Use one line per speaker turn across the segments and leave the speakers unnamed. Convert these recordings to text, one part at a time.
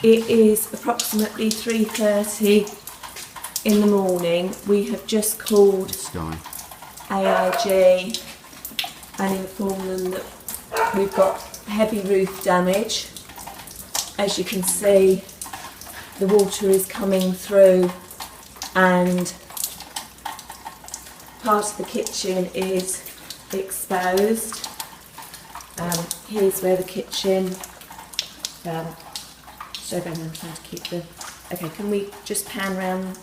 It is approximately 3:30 in the morning. We have just called AIG and informed them that we've got heavy roof damage. As you can see, the water is coming through and part of the kitchen is exposed. Here's where the kitchen, so then I'm trying to keep the, okay, can we just pan around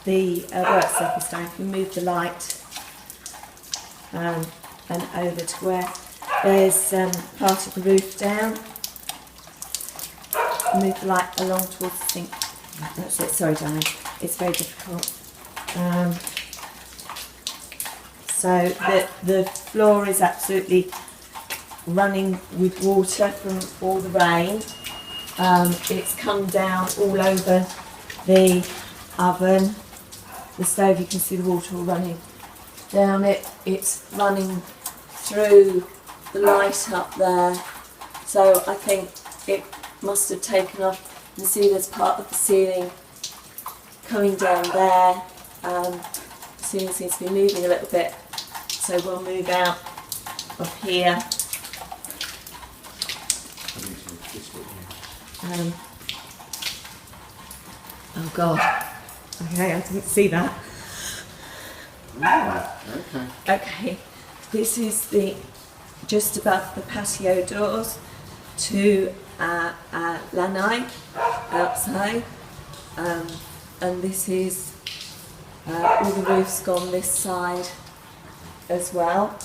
the work surface down? If we move the light and over to where there's part of the roof down. Move the light along towards the sink. That's it, sorry darling, it's very difficult. So the floor is absolutely running with water from all the rain. It's come down all over the oven. The stove, you can see the water all running down it. It's running through the light up there. So I think it must have taken off. You can see there's part of the ceiling coming down there. The ceiling seems to be moving a little bit. So we'll move out of here. Oh God. Okay, I didn't see that. Okay. This is the just above the patio doors to lanai outside, and this is all the roof's gone this side as well.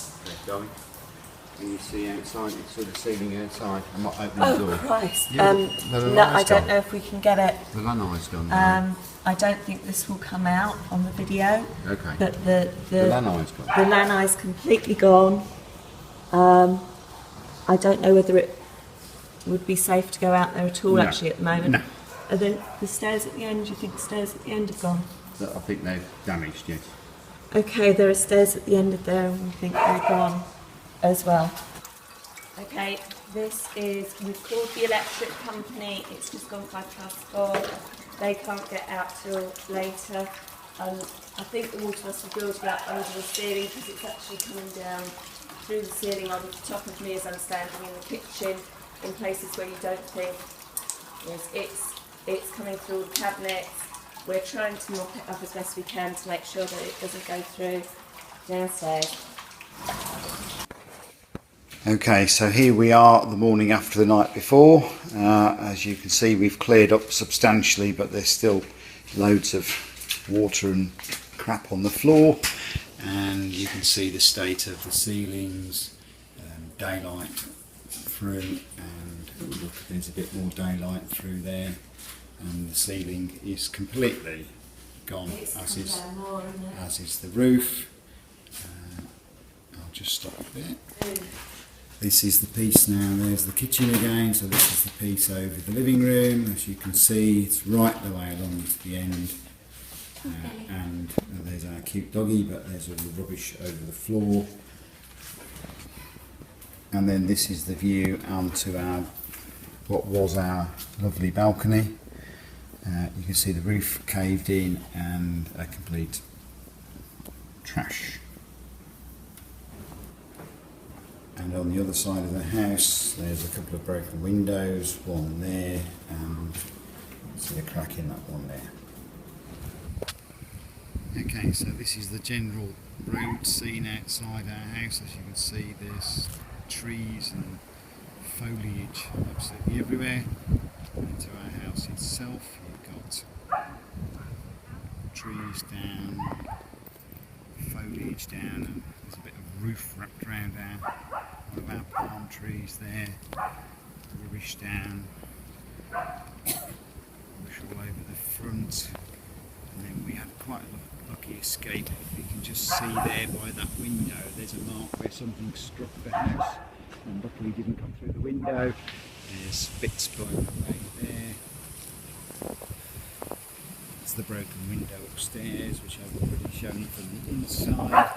Can you see outside? It's sort of ceiling outside. I'm not opening the door.
Oh Christ!
Yeah,
no, I don't know if we can get it.
The lanai's gone.
I don't think this will come out on the video.
Okay.
But the
lanai's gone.
The lanai's completely gone. I don't know whether it would be safe to go out there at all.
No.
Actually, at the moment.
No.
Are the stairs at the end? Do you think the stairs at the end have gone?
I think they're damaged. Yes.
Okay, there are stairs at the end of there, and we think they're gone as well. Okay, this is, we've called the electric company. It's just gone 4:05. They can't get out till later. I think the water must be building up under the ceiling because it's actually coming down through the ceiling on top of me as I'm standing in the kitchen in places where you don't think. It's coming through the cabinets. We're trying to mop it up as best we can to make sure that it doesn't go through downstairs.
Okay, so here we are the morning after the night before. As you can see, we've cleared up substantially, but there's still loads of water and crap on the floor. And you can see the state of the ceilings, daylight through, and look, there's a bit more daylight through there. And the ceiling is completely gone, as is the roof. I'll just stop there. This is the piece now, there's the kitchen again, so this is the piece over the living room. As you can see, it's right the way along to the end. And there's our cute doggy, but there's all the rubbish over the floor. And then this is the view onto our, what was our lovely balcony. You can see the roof caved in and a complete trash. And on the other side of the house, there's a couple of broken windows, one there, and see a crack in that one there. Okay, so this is the general road scene outside our house. As you can see, there's trees and foliage absolutely everywhere. Into our house itself, you've got trees down, foliage down, and there's a bit of roof wrapped around one of our palm trees there, rubbish down, rubbish all over the front, and then we had quite a lucky escape. You can just see there by that window, there's a mark where something struck the house, and luckily didn't come through the window. There's bits blown away there. It's the broken window upstairs, which I've already shown you from the inside.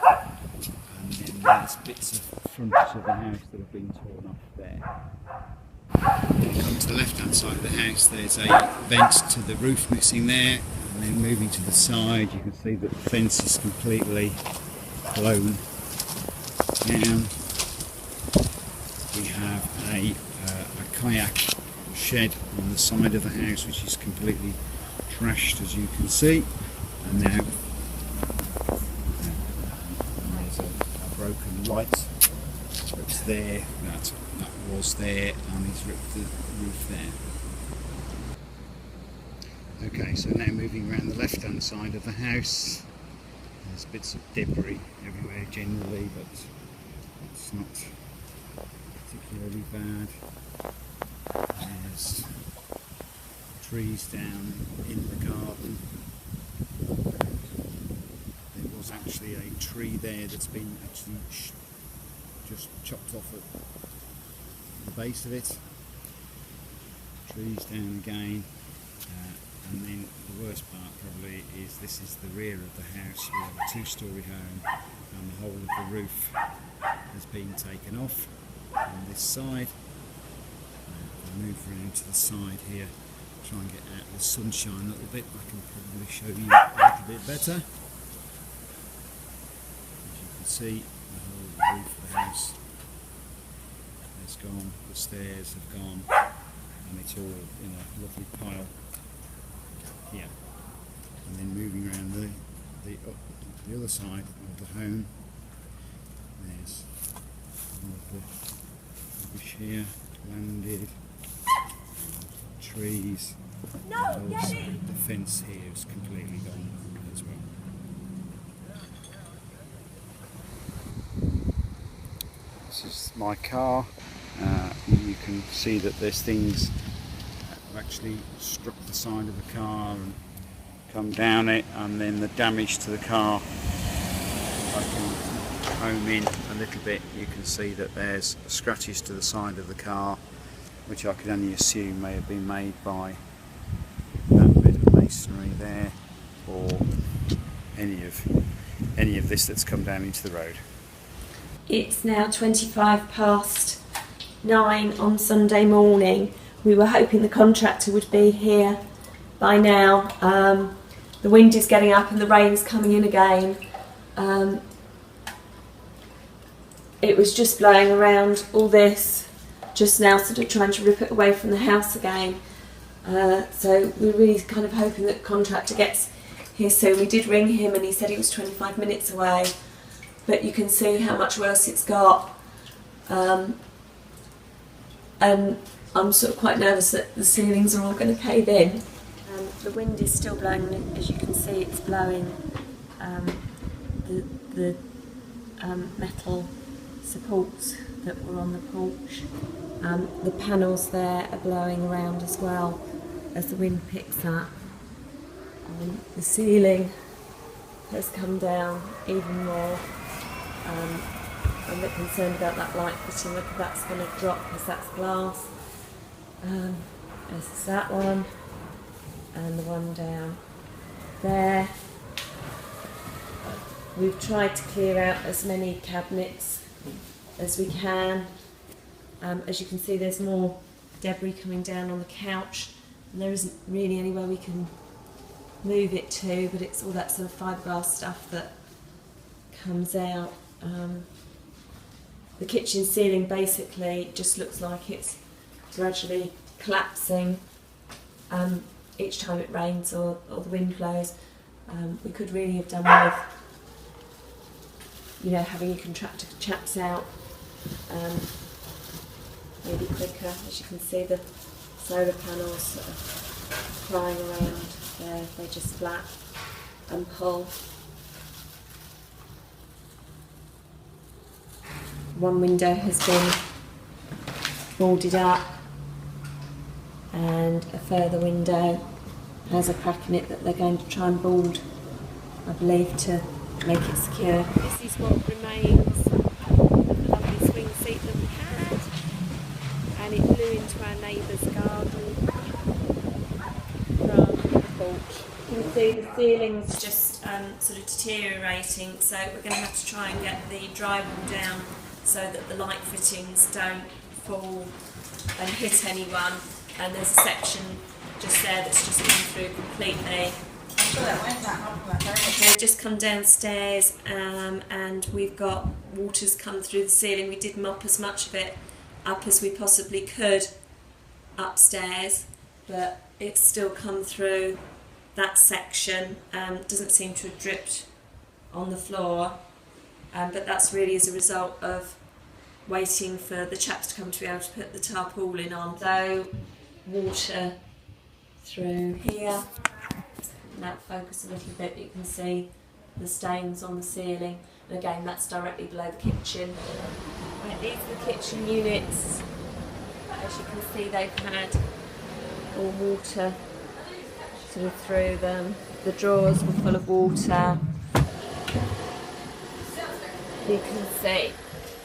And then there's bits of frontage of the house that have been torn off there. the left hand side of the house, there's a vent to the roof missing there, and then moving to the side you can see that the fence is completely blown down. We have a kayak shed on the side of the house which is completely trashed, as you can see, and now there's a broken light that's there, that was there, and he's ripped the roof there. Okay, so now moving around the left hand side of the house, there's bits of debris everywhere generally, but it's not particularly bad. There's trees down in the garden. There was actually a tree there that's been actually just chopped off at the base of it. Trees down again. And then the worst part probably is this is the rear of the house. We have a two-storey home and the whole of the roof has been taken off on this side. I'll move around to the side here, try and get out of the sunshine a little bit. I can probably show you a little bit better. As you can see, the whole roof of the house has gone, the stairs have gone, and it's all in a lovely pile here. And then moving around the other side of the home, there's all of the rubbish here, landed, trees, and also the fence here is completely gone as well. This is my car. You can see that there's things that have actually struck the side of the car and come down it, and then the damage to the car. If I can home in a little bit, you can see that there's scratches to the side of the car, which I can only assume may have been made by that bit of masonry there, or any of this that's come down into the road.
It's now 9:25 on Sunday morning. We were hoping the contractor would be here by now. The wind is getting up and the rain's coming in again. It was just blowing around all this just now, sort of trying to rip it away from the house again. So we're really kind of hoping that the contractor gets here soon. We did ring him and he said he was 25 minutes away, but you can see how much worse it's got. And I'm sort of quite nervous that the ceilings are all going to cave in. The wind is still blowing, as you can see it's blowing the metal supports that were on the porch. The panels there are blowing around as well as the wind picks up. The ceiling has come down even more. I'm a bit concerned about that light fitting, whether that's going to drop because that's glass. There's that one and the one down there. We've tried to clear out as many cabinets as we can. As you can see, there's more debris coming down on the couch, and there isn't really anywhere we can move it to, but it's all that sort of fiberglass stuff that comes out. The kitchen ceiling basically just looks like it's gradually collapsing each time it rains or the wind blows. We could really have done with, having a contractor chaps out maybe quicker. As you can see, the solar panels are flying around there. They just flap and pull. One window has been boarded up, and a further window has a crack in it that they're going to try and board, I believe, to make it secure. This is what remains of the lovely swing seat that we had, and it blew into our neighbour's garden from the porch. You can see the ceiling's just sort of deteriorating, so we're going to have to try and get the drywall down so that the light fittings don't fall and hit anyone. and there's a section just there that's just come through completely. They've just come downstairs, and we've got water's come through the ceiling. We did mop as much of it up as we possibly could upstairs, but it's still come through that section. Doesn't seem to have dripped on the floor, but that's really as a result of waiting for the chaps to come to be able to put the tarpaulin on. So water through here. Now focus a little bit, you can see the stains on the ceiling, and again that's directly below the kitchen. Right, these are the kitchen units. As you can see, they've had all water sort of through them. The drawers were full of water. You can see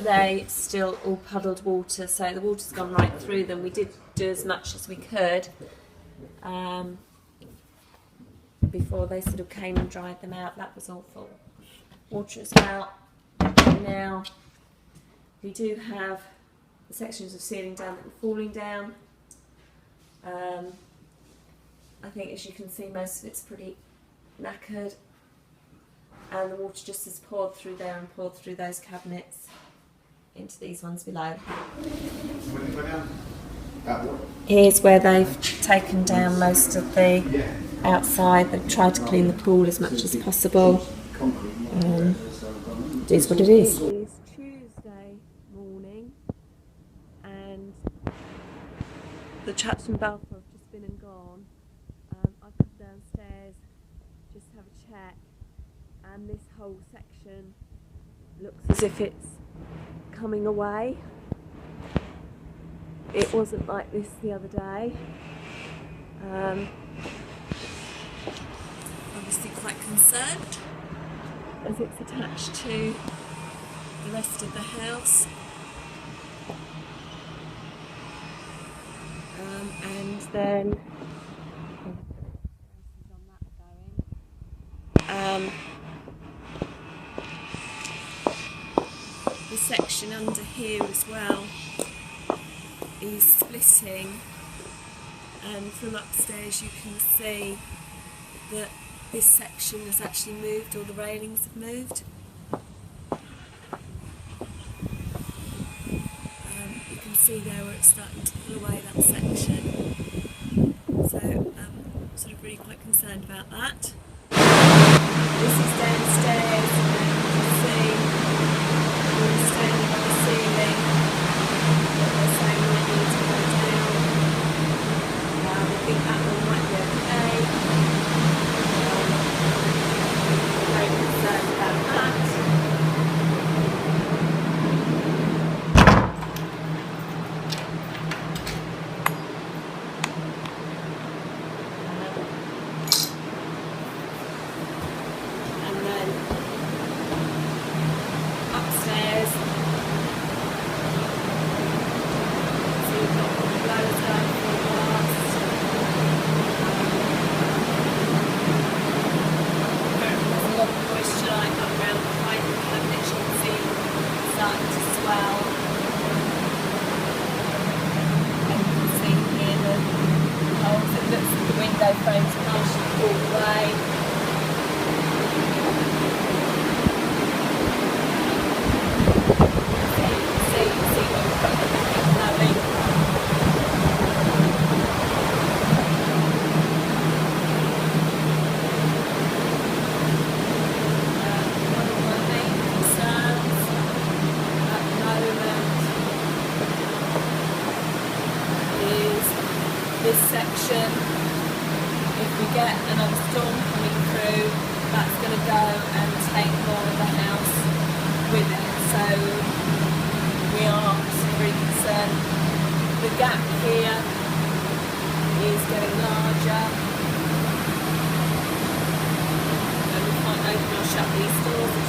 they still all puddled water, so the water's gone right through them. We did do as much as we could before they sort of came and dried them out. That was awful. Water is out now. We do have the sections of ceiling down that were falling down. I think, as you can see, most of it's pretty knackered, and the water just has poured through there and poured through those cabinets into these ones below. Here's where they've taken down most of the outside. They've tried to clean the pool as much as possible. It is what it is. It is Tuesday morning, and the chaps from Balfour have just been and gone. I've come downstairs just to have a check, and this whole section looks as if it's coming away. It wasn't like this the other day. Obviously quite concerned, as it's attached to the rest of the house. And then the section under here as well is splitting, and from upstairs you can see that this section has actually moved, all the railings have moved. You can see there where it's starting to pull away, that section. So I'm sort of really quite concerned about that. This is downstairs, and you can see all standing on the ceiling. They're saying that it needs to go down. I think that one might be okay. Very concerned about that. And then upstairs, so you've got loads of glass. There's a lot of moisture like up around behind the cabinet. You can see it's starting to swell. And you can see here the holes. It looks like the window frames are partially pulled away. This section, if we get another storm coming through, that's going to go and take more of the house with it. So we are very concerned. The gap here is getting larger, and we can't open or shut these doors